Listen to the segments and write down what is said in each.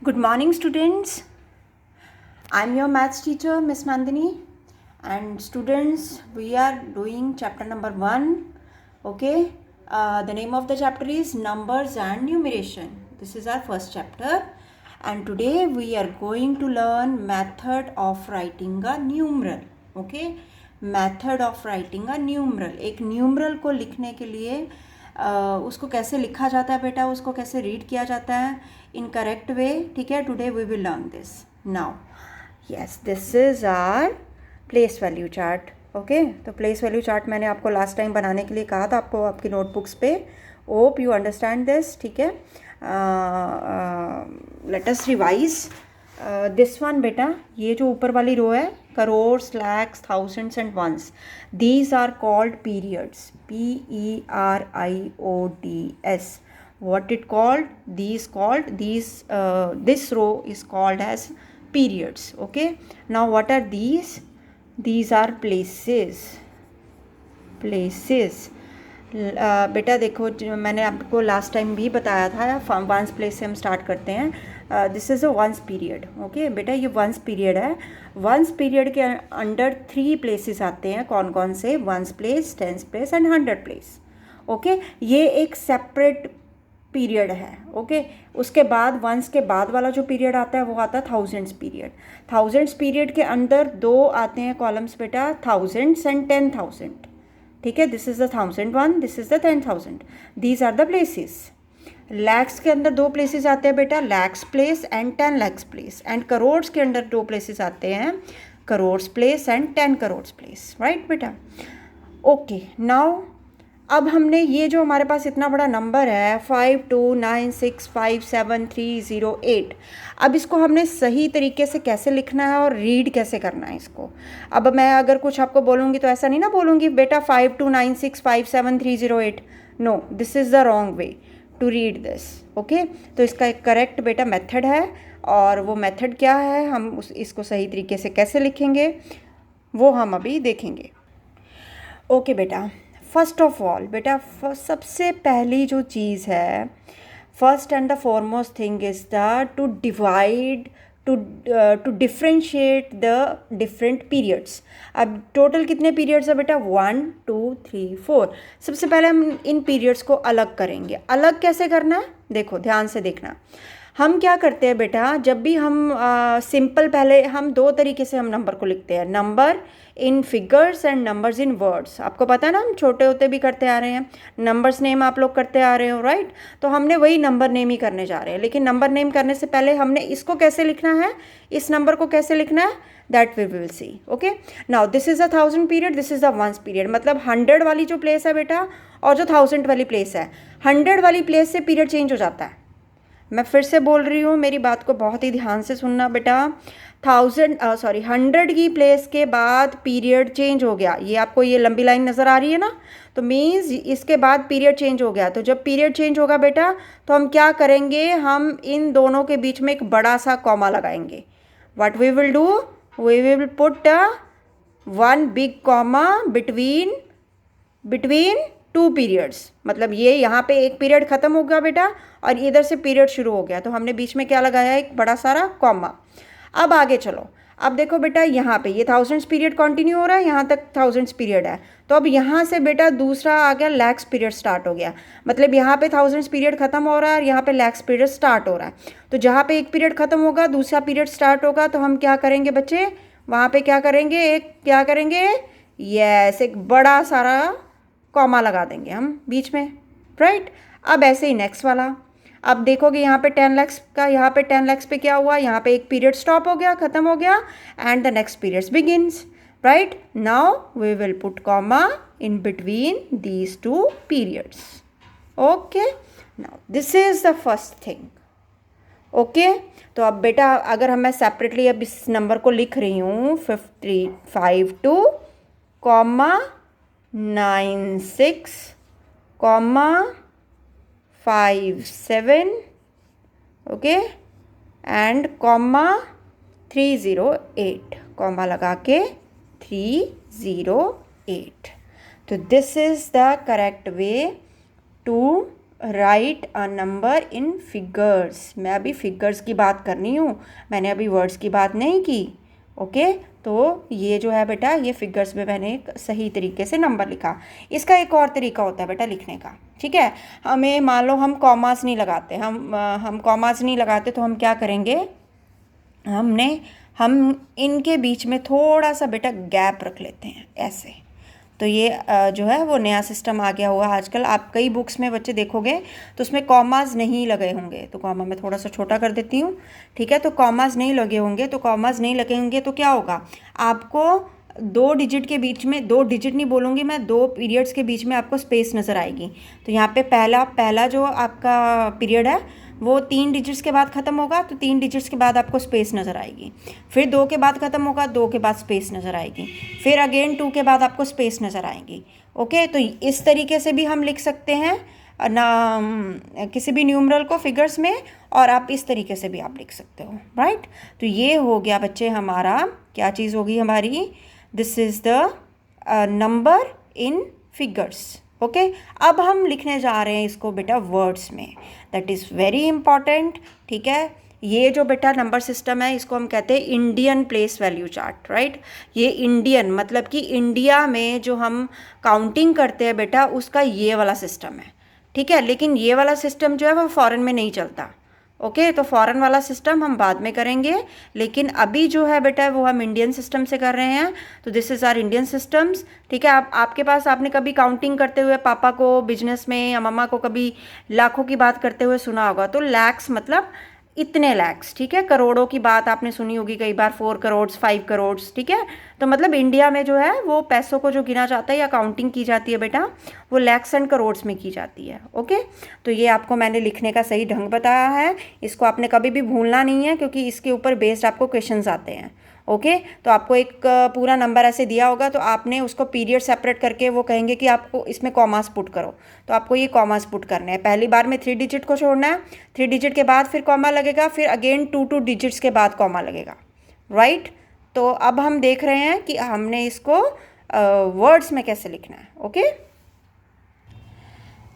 Good morning, students. I'm your maths teacher, Miss Nandini. And students, we are doing chapter number 1. Okay. The name of the chapter is Numbers and Numeration. This is our first chapter. And today we are going to learn method of writing a numeral. Okay. Method of writing a numeral. एक numeral को लिखने के लिए उसको कैसे लिखा जाता है बेटा, उसको कैसे रीड किया जाता है इन करेक्ट वे. ठीक है. Today we will learn this now. Yes, this is our place value chart. Okay. तो प्लेस वैल्यू चार्ट मैंने आपको लास्ट टाइम बनाने के लिए कहा था आपको आपकी नोटबुक्स पे. Hope you understand this. ठीक है. Let us revise this one बेटा. ये जो ऊपर वाली रो है, crores, lakhs, thousands and ones, these are called periods. periods. What it called? This row is called as periods. Okay. Now what are these? These are places. बेटा देखो, मैंने आपको लास्ट टाइम भी बताया था, वंस प्लेस से हम स्टार्ट करते हैं. This is a ones period. Okay बेटा, ये वंस पीरियड है. वंस पीरियड के अंडर 3 प्लेसेस आते हैं. कौन कौन से? Ones place, tens place and 100 place. Okay. ये एक सेपरेट पीरियड है. ओके. उसके बाद वंस के बाद वाला जो पीरियड आता है वो आता है थाउजेंड्स पीरियड. थाउजेंड्स पीरियड के अंदर 2 आते हैं कॉलम्स बेटा, थाउजेंड्स एंड 10,000. ठीक है. This is the 1001, this is the 10,000. These are the places. Lakhs के अंदर 2 प्लेसेस आते हैं बेटा, lakhs place and 10 lakhs place. And crores के अंदर 2 प्लेसेस आते हैं, crores place and 10 crores place. Right बेटा. ओके. नाउ अब हमने ये जो हमारे पास इतना बड़ा नंबर है 5296573008, अब इसको हमने सही तरीके से कैसे लिखना है और रीड कैसे करना है इसको. अब मैं अगर कुछ आपको बोलूँगी तो ऐसा नहीं ना बोलूँगी बेटा 5296573008. No, this is the wrong way to read this. Okay. तो इसका एक करेक्ट बेटा मेथड है, और वो मेथड क्या है, हम इसको सही तरीके से कैसे लिखेंगे वो हम अभी देखेंगे. ओके बेटा. फर्स्ट ऑफ ऑल बेटा, सबसे पहली जो चीज़ है, first and the foremost thing is the to divide, to differentiate the different periods. अब टोटल कितने पीरियड्स है बेटा? 1 2 3 4. सबसे पहले हम इन पीरियड्स को अलग करेंगे. अलग कैसे करना है देखो, ध्यान से देखना. हम क्या करते हैं बेटा, जब भी हम सिंपल, पहले हम 2 तरीके से हम नंबर को लिखते हैं, number in figures and numbers in words. आपको पता है ना, हम छोटे होते भी करते आ रहे हैं. नंबर्स नेम आप लोग करते आ रहे हो, राइट. तो हमने वही नंबर नेम ही करने जा रहे हैं. लेकिन नंबर नेम करने से पहले हमने इसको कैसे लिखना है, इस नंबर को कैसे लिखना है, that we will see. Okay. Now this is a 1000 period, this is a ones period. मतलब 100 वाली जो प्लेस है बेटा और जो 1000 वाली प्लेस है, 100 वाली प्लेस से पीरियड चेंज हो जाता है. मैं फिर से बोल रही हूँ, मेरी बात को बहुत ही ध्यान से सुनना बेटा. 100 की प्लेस के बाद पीरियड चेंज हो गया. ये आपको ये लंबी लाइन नज़र आ रही है ना, तो मीन्स इसके बाद पीरियड चेंज हो गया. तो जब पीरियड चेंज होगा बेटा, तो हम क्या करेंगे, हम इन दोनों के बीच में एक बड़ा सा कॉमा लगाएंगे. What we will do, we will put one big comma between 2 periods. मतलब ये यहाँ पे एक पीरियड ख़त्म हो गया बेटा और इधर से पीरियड शुरू हो गया, तो हमने बीच में क्या लगाया, एक बड़ा सारा कॉमा. अब आगे चलो. अब देखो बेटा, यहाँ पे ये 1000 पीरियड कंटिन्यू हो रहा है, यहाँ तक 1000 पीरियड है. तो अब यहाँ से बेटा दूसरा आ गया, लैक्स पीरियड स्टार्ट हो गया. मतलब यहाँ पे 1000 पीरियड खत्म हो रहा है और यहाँ पे लैक्स पीरियड स्टार्ट हो रहा है. तो जहाँ पे एक पीरियड खत्म होगा, दूसरा पीरियड स्टार्ट होगा, तो हम क्या करेंगे बच्चे, वहाँ पे क्या करेंगे, यस, एक बड़ा सारा कॉमा लगा देंगे हम बीच में. राइट. अब ऐसे ही नेक्स्ट वाला. अब देखोगे यहाँ पे 10 लैक्स का, यहाँ पे 10 लैक्स पे क्या हुआ, यहाँ पे एक पीरियड स्टॉप हो गया, ख़त्म हो गया, and the next periods begins. Right. Now we will put comma in between these 2 periods. Okay. Now this is the first thing. Okay. तो अब बेटा अगर मैं सेपरेटली अब इस नंबर को लिख रही हूँ, 52 comma 96 comma 57, okay, and comma 308, comma लगा के 308. तो this is the correct way to write a number in figures. मैं अभी फिगर्स की बात करनी हूँ, मैंने अभी वर्ड्स की बात नहीं की। ओके, तो ये जो है बेटा, ये फिगर्स में मैंने एक सही तरीके से नंबर लिखा। इसका एक और तरीका होता है बेटा लिखने का, ठीक है। हमें मान लो हम कॉमास नहीं लगाते, हम कॉमास नहीं लगाते, तो हम क्या करेंगे, हम इनके बीच में थोड़ा सा बेटा गैप रख लेते हैं ऐसे। तो ये जो है वो नया सिस्टम आ गया हुआ आजकल। आप कई बुक्स में बच्चे देखोगे तो उसमें कॉमास नहीं लगे होंगे, तो कॉमा मैं थोड़ा सा छोटा कर देती हूँ, ठीक है। तो कॉमास नहीं लगे होंगे, तो कॉमास नहीं लगेंगे तो क्या होगा, आपको 2 डिजिट के बीच में, 2 डिजिट नहीं बोलूँगी मैं, 2 पीरियड्स के बीच में आपको स्पेस नज़र आएगी। तो यहाँ पे पहला जो आपका पीरियड है वो 3 डिजिट्स के बाद ख़त्म होगा, तो 3 डिजिट्स के बाद आपको स्पेस नज़र आएगी। फिर 2 के बाद ख़त्म होगा, 2 के बाद स्पेस नज़र आएगी। फिर अगेन 2 के बाद आपको स्पेस नज़र आएगी। ओके, तो इस तरीके से भी हम लिख सकते हैं ना किसी भी न्यूमरल को फिगर्स में, और आप इस तरीके से भी आप लिख सकते हो, राइट। तो ये हो गया बच्चे हमारा, क्या चीज़ होगी हमारी, this is the number in figures. Okay, अब हम लिखने जा रहे हैं इसको बेटा वर्ड्स में, दैट इज़ वेरी इंपॉर्टेंट, ठीक है। ये जो बेटा नंबर सिस्टम है इसको हम कहते हैं Indian place value chart, right. ये इंडियन मतलब कि इंडिया में जो हम काउंटिंग करते हैं बेटा, उसका ये वाला सिस्टम है, ठीक है। लेकिन ये वाला सिस्टम जो है वो फॉरेन में नहीं चलता। ओके, तो फॉरेन वाला सिस्टम हम बाद में करेंगे, लेकिन अभी जो है बेटा वो हम इंडियन सिस्टम से कर रहे हैं। तो this is our Indian systems, ठीक है। आपके पास, आपने कभी काउंटिंग करते हुए पापा को बिजनेस में या मम्मा को कभी लाखों की बात करते हुए सुना होगा, तो लैक्स मतलब इतने लैक्स, ठीक है। करोड़ों की बात आपने सुनी होगी कई बार, 4 करोड़ 5 करोड़, ठीक है। तो मतलब इंडिया में जो है वो पैसों को जो गिना जाता है या काउंटिंग की जाती है बेटा, वो लैक्स एंड करोड़्स में की जाती है। ओके, तो ये आपको मैंने लिखने का सही ढंग बताया है, इसको आपने कभी भी भूलना नहीं है, क्योंकि इसके ऊपर बेस्ड आपको क्वेश्चंस आते हैं। ओके, तो आपको एक पूरा नंबर ऐसे दिया होगा, तो आपने उसको पीरियड सेपरेट करके, वो कहेंगे कि आपको इसमें कॉमास पुट करो, तो आपको ये कॉमास पुट करने हैं। पहली बार में 3 डिजिट को छोड़ना है, 3 डिजिट के बाद फिर कॉमा लगेगा, फिर अगेन 2 डिजिट्स के बाद कॉमा लगेगा, राइट। तो अब हम देख रहे हैं कि हमने इसको वर्ड्स में कैसे लिखना है। Okay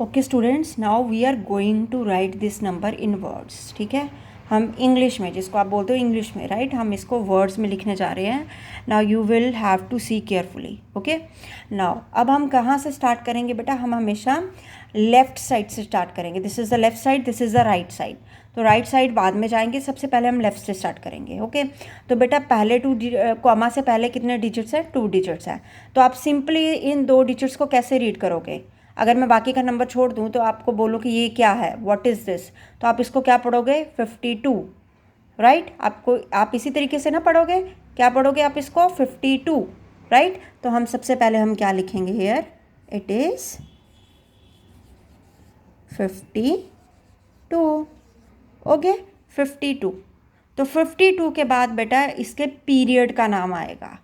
okay students, now we are going to write this number in words, ठीक है। हम इंग्लिश में, जिसको आप बोलते हो इंग्लिश में, राइट, हम इसको वर्ड्स में लिखने जा रहे हैं। Now you will have to see carefully. Okay, now अब हम कहाँ से स्टार्ट करेंगे बेटा, हम हमेशा लेफ़्ट साइड से स्टार्ट करेंगे। This is the left side, this is the right side. तो राइट साइड बाद में जाएंगे, सबसे पहले हम लेफ़्ट से स्टार्ट करेंगे। ओके, तो बेटा पहले कॉमा से पहले कितने डिजिट्स हैं, 2 डिजिट्स हैं। तो आप सिंपली इन 2 डिजिट्स को कैसे रीड करोगे, अगर मैं बाकी का नंबर छोड़ दूँ तो आपको बोलो कि ये क्या है, व्हाट इज़ दिस, तो आप इसको क्या पढ़ोगे, 52, राइट। आप इसी तरीके से ना पढ़ोगे, क्या पढ़ोगे आप इसको, 52, राइट। तो हम सबसे पहले हम क्या लिखेंगे हियर, इट इज़ 52। ओके, 52। तो 52 के बाद बेटा इसके पीरियड का नाम आएगा।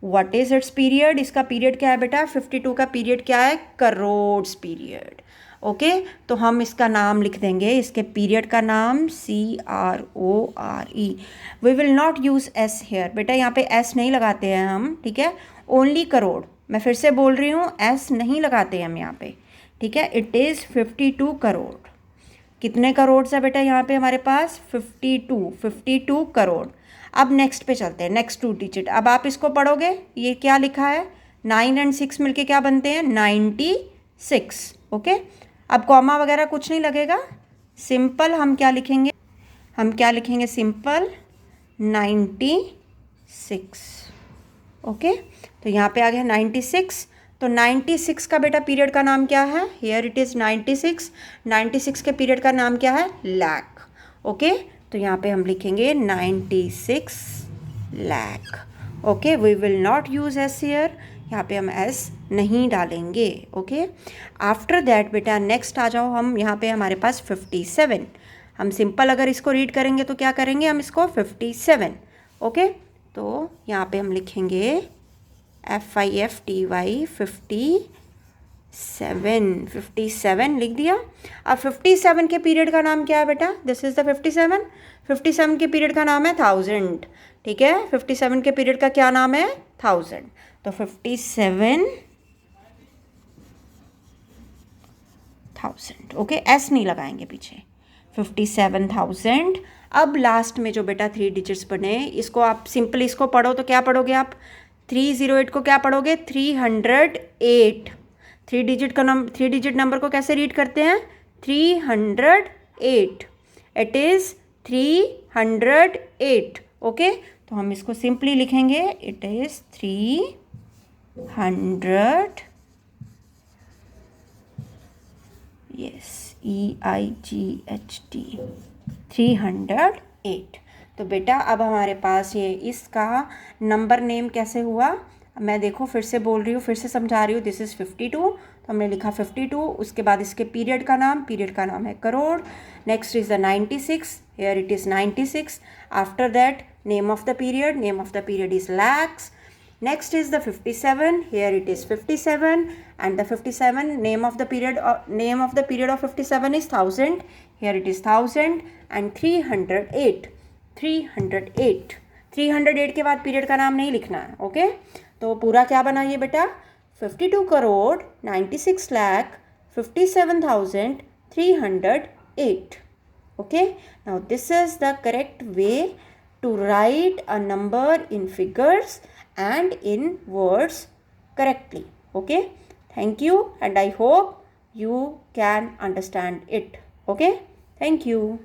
व्हाट इज़ इट्स पीरियड, इसका पीरियड क्या है बेटा, 52 का पीरियड क्या है, करोड्स पीरियड। ओके, तो हम इसका नाम लिख देंगे, इसके पीरियड का नाम CRORE। We will not use S here, बेटा यहाँ पे S नहीं लगाते हैं हम, ठीक है। ओनली करोड़, मैं फिर से बोल रही हूँ, S नहीं लगाते हैं हम यहाँ पे, ठीक है। It is 52 crore. कितने करोड़ है बेटा यहाँ पे हमारे पास, 52 करोड़। अब नेक्स्ट पे चलते हैं, नेक्स्ट 2 डिजिट। अब आप इसको पढ़ोगे, ये क्या लिखा है, 9 एंड 6 मिलके क्या बनते हैं, 96। ओके, अब कॉमा वगैरह कुछ नहीं लगेगा, सिंपल हम क्या लिखेंगे, सिंपल 96। ओके, तो यहाँ पे आ गया 96। तो 96 का बेटा पीरियड का नाम क्या है, हियर इट इज़ 96 के पीरियड का नाम क्या है, लाख। ओके, तो यहाँ पे हम लिखेंगे 96 lakh. Okay, we will not use S here, यहाँ पे हम एस नहीं डालेंगे। ओके, आफ्टर दैट बेटा नेक्स्ट आ जाओ, हम यहाँ पे हमारे पास 57। हम सिंपल अगर इसको रीड करेंगे तो क्या करेंगे, हम इसको 57। ओके, तो यहाँ पे हम लिखेंगे FIFTY 57 लिख दिया। अब 57 के पीरियड का नाम क्या है बेटा, दिस इज़ द 57 के पीरियड का नाम है 1000, ठीक है। 57 के पीरियड का क्या नाम है, 1000। तो 57 57,000, ओके, एस नहीं लगाएंगे पीछे, 57,000। अब लास्ट में जो बेटा 3 डिजिट्स बने, इसको आप सिंपली इसको पढ़ो तो क्या पढ़ोगे आप, 308 को क्या पढ़ोगे, 308। 3 डिजिट नंबर को कैसे रीड करते हैं, 308, इट इज़ 308, ओके। तो हम इसको सिंपली लिखेंगे, इट इज़ 300, यस, EIGHT, 308। तो बेटा अब हमारे पास ये इसका नंबर नेम कैसे हुआ, मैं देखो फिर से बोल रही हूँ, फिर से समझा रही हूँ। दिस इज़ 52, तो हमने लिखा 52, उसके बाद इसके पीरियड का नाम है crore. Next is the 96, here it is 96। After that name of the period is lakhs. Next is the 57, here it is 57, and the 57 name of the period of 57 is 1000, here it is 1000, and 308 के बाद period का नाम नहीं लिखना है, okay. तो पूरा क्या बना ये बेटा, 52 crore 96 lakh 57,308, okay. Now this is the correct way to write a number in figures and in words correctly, okay. Thank you, and I hope you can understand it, okay. Thank you.